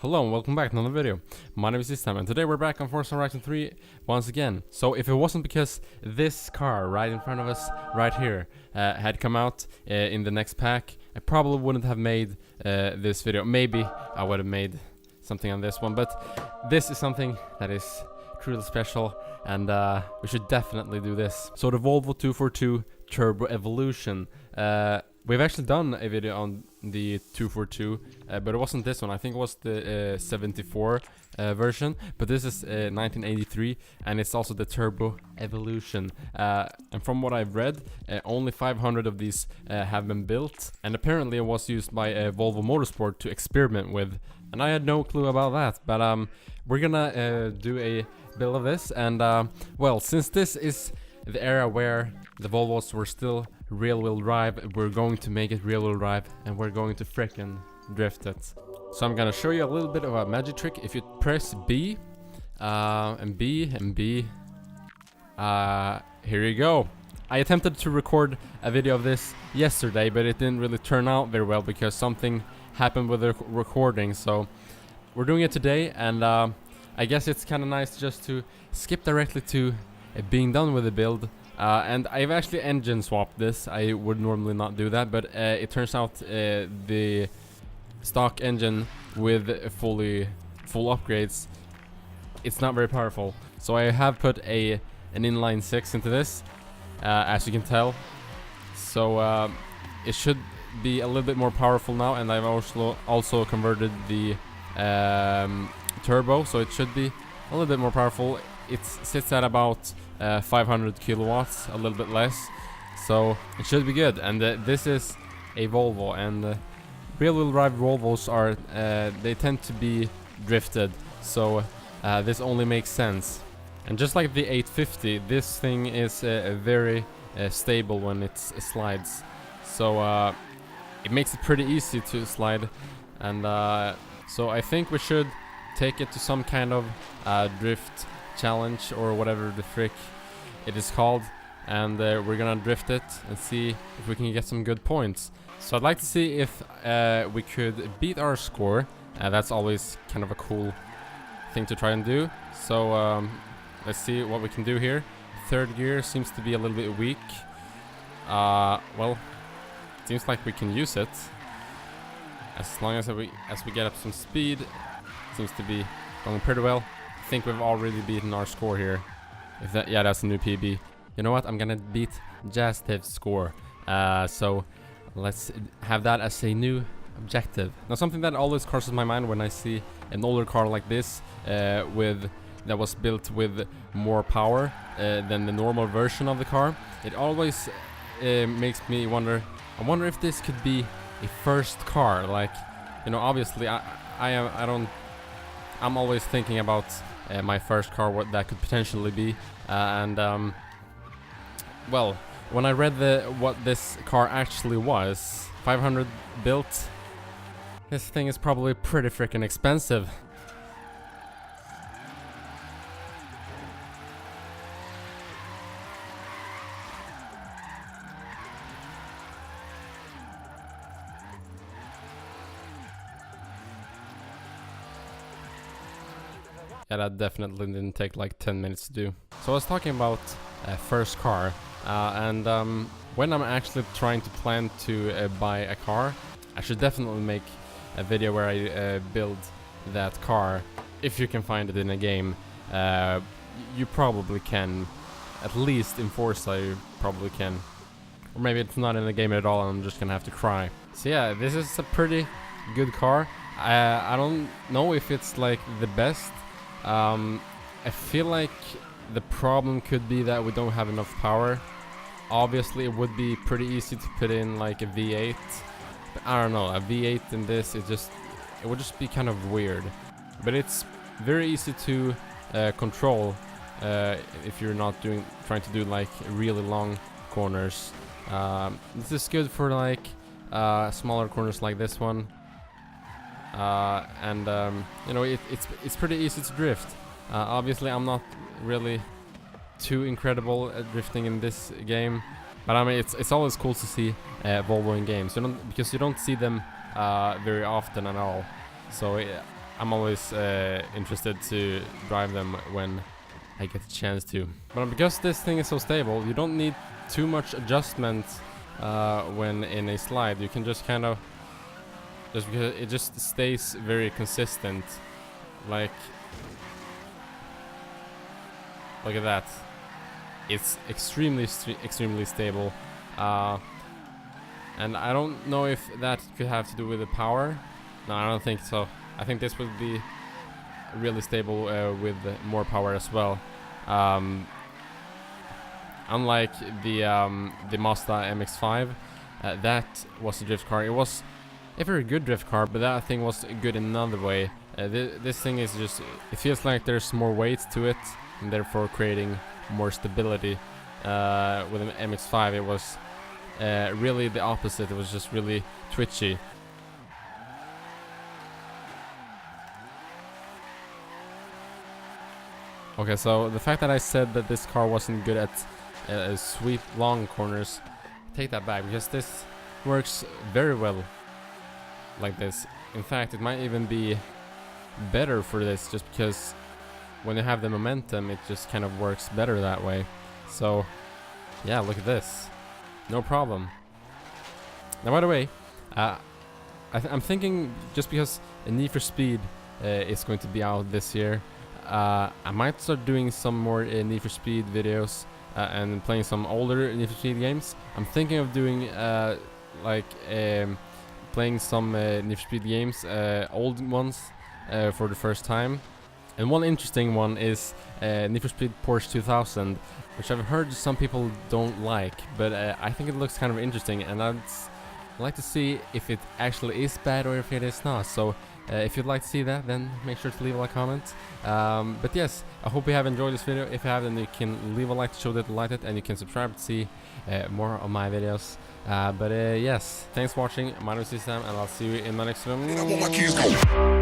Hello and welcome back to another video. My name is SkiStam and today we're back on Forza Horizon 3 once again. So if it wasn't because this car right in front of us right here had come out in the next pack, I probably wouldn't have made this video. Maybe I would have made something on this one, but this is something that is truly special and we should definitely do this. So the Volvo 242 Turbo Evolution. We've actually done a video on the 242, but it wasn't this one. I think it was the 74 version, but this is 1983, and it's also the Turbo Evolution. And from what I've read, only 500 of these have been built, and apparently it was used by Volvo Motorsport to experiment with, and I had no clue about that. But we're gonna do a build of this, and well, since this is the era where the Volvos were still rear-wheel drive, we're going to make it rear-wheel drive and we're going to frickin' drift it. So I'm gonna show you a little bit of a magic trick. If you press B and B and B, here you go. I attempted to record a video of this yesterday, but it didn't really turn out very well because something happened with the recording. So we're doing it today, and I guess it's kind of nice just to skip directly to being done with the build. And I've actually engine swapped this. I would normally not do that, but it turns out the stock engine with full upgrades, it's not very powerful. So I have put an inline 6 into this, as you can tell. So it should be a little bit more powerful now, and I've also converted the turbo, so it should be a little bit more powerful. It sits at about 500 kilowatts, a little bit less, so it should be good. And this is a Volvo, and rear-wheel drive Volvos are they tend to be drifted, so this only makes sense. And just like the 850, this thing is very stable when it slides, so it makes it pretty easy to slide. And so I think we should take it to some kind of drift challenge or whatever the frick it is called, and we're gonna drift it and see if we can get some good points. So I'd like to see if we could beat our score. That's always kind of a cool thing to try and do. So let's see what we can do here. Third gear seems to be a little bit weak. Well, it seems like we can use it as long as we get up some speed. It seems to be going pretty well. I think we've already beaten our score here. If that, yeah, that's a new PB. You know what? I'm gonna beat Jastiv's score. So let's have that as a new objective. Now, something that always crosses my mind when I see an older car like this, that was built with more power than the normal version of the car, it always makes me wonder. I wonder if this could be a first car. Like, you know, obviously I'm always thinking about my first car, what that could potentially be, and well, when I read what this car actually was, 500 built, this thing is probably pretty freaking expensive. Yeah, that definitely didn't take like 10 minutes to do. So I was talking about first car, and when I'm actually trying to plan to buy a car, I should definitely make a video where I build that car. If you can find it in a game, you probably can. At least in Forza, you probably can. Or maybe it's not in the game at all and I'm just gonna have to cry. So yeah, this is a pretty good car. I don't know if it's like the best. I feel like the problem could be that we don't have enough power. Obviously it would be pretty easy to put in like a V8, but I don't know, a V8 in this, it would just be kind of weird. But it's very easy to control if you're not trying to do like really long corners. This is good for like smaller corners like this one. And you know, it's pretty easy to drift. Obviously I'm not really too incredible at drifting in this game, but I mean it's always cool to see Volvo in games, because you don't see them very often at all. So I'm always interested to drive them when I get the chance to. But because this thing is so stable, you don't need too much adjustment when in a slide. You can just kind of, just because it just stays very consistent. Like, look at that. It's extremely stable. And I don't know if that could have to do with the power. No, I don't think so. I think this would be really stable with more power as well. Unlike the Mazda MX-5, that was a drift car. It was a very good drift car, but that thing was good in another way. This thing is just, it feels like there's more weight to it, and therefore creating more stability. With an MX-5, it was really the opposite. It was just really twitchy. Okay, so the fact that I said that this car wasn't good at sweep long corners, take that back, because this works very well like this. In fact, it might even be better for this, just because when you have the momentum, it just kind of works better that way. So yeah, look at this, no problem. Now, by the way, I'm thinking, just because Need for Speed is going to be out this year, I might start doing some more Need for Speed videos and playing some older Need for Speed games. I'm thinking of doing playing some Need for Speed games, old ones, for the first time. And one interesting one is Need for Speed Porsche 2000, which I've heard some people don't like, but I think it looks kind of interesting, and I'd like to see if it actually is bad or if it is not. So if you'd like to see that, then make sure to leave a comment. But yes, I hope you have enjoyed this video. If you have, then you can leave a like to show that you liked it, and you can subscribe to see more of my videos. But yes, thanks for watching. My name is SkiStam, and I'll see you in my next video.